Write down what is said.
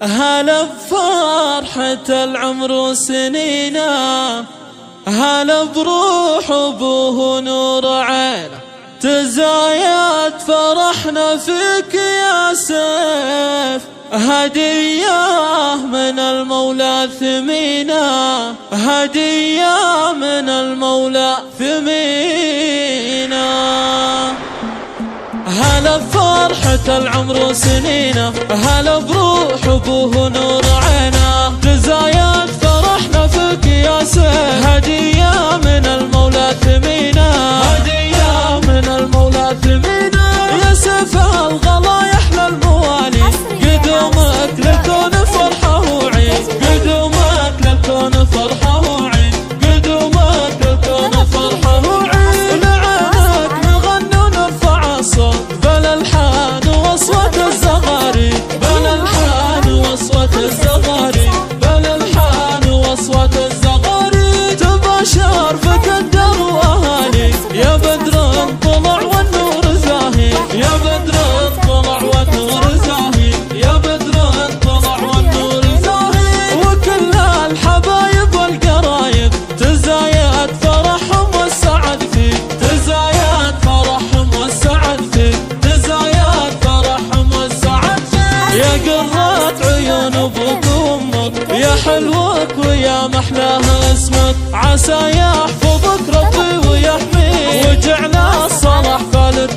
هلا بفرحة العمر وسنينه، هلا بروح أبوه نور عينه، تزايد فرحنا فيك يا سيف، هدية من المولى ثمينة، هدية من المولى ثمينة. هلا بفرحة العمر وسنينه، هلا بروح أبوه نور عينه، تزايد فرحنا فيك يا سيف، هدية من المولى ثمينة، هدية من المولى ثمينة. يا سيف الغلا يحلى الموالي، قدومك للكون فرحة وعيد، قدومك للكون فرحة وعيد، قدومك للكون فرحة وعيد. لعنك نغني ونرفع الصوت بالألحان وأصوات الزغاريد، بالألحان وأصوات الزغاريد، بالألحان وأصوات الزغاريد. تباشر فيك الدار وأهالي، يا بدر طلع والنور زاهي، يا بدر طلع والنور زاهي، يا بدر طلع والنور زاهي. وكل الحبايب والقرايب تزايد فرحهم والسعد فيك، تزايد فرحهم والسعد فيك، تزايد فرحهم والسعد فيك. يا قرة عيون ابوك وامك، يا حلوك ويا محلاه اسمك، عسى يحفظك ربي ويحميك، وجعل الصلاح فالك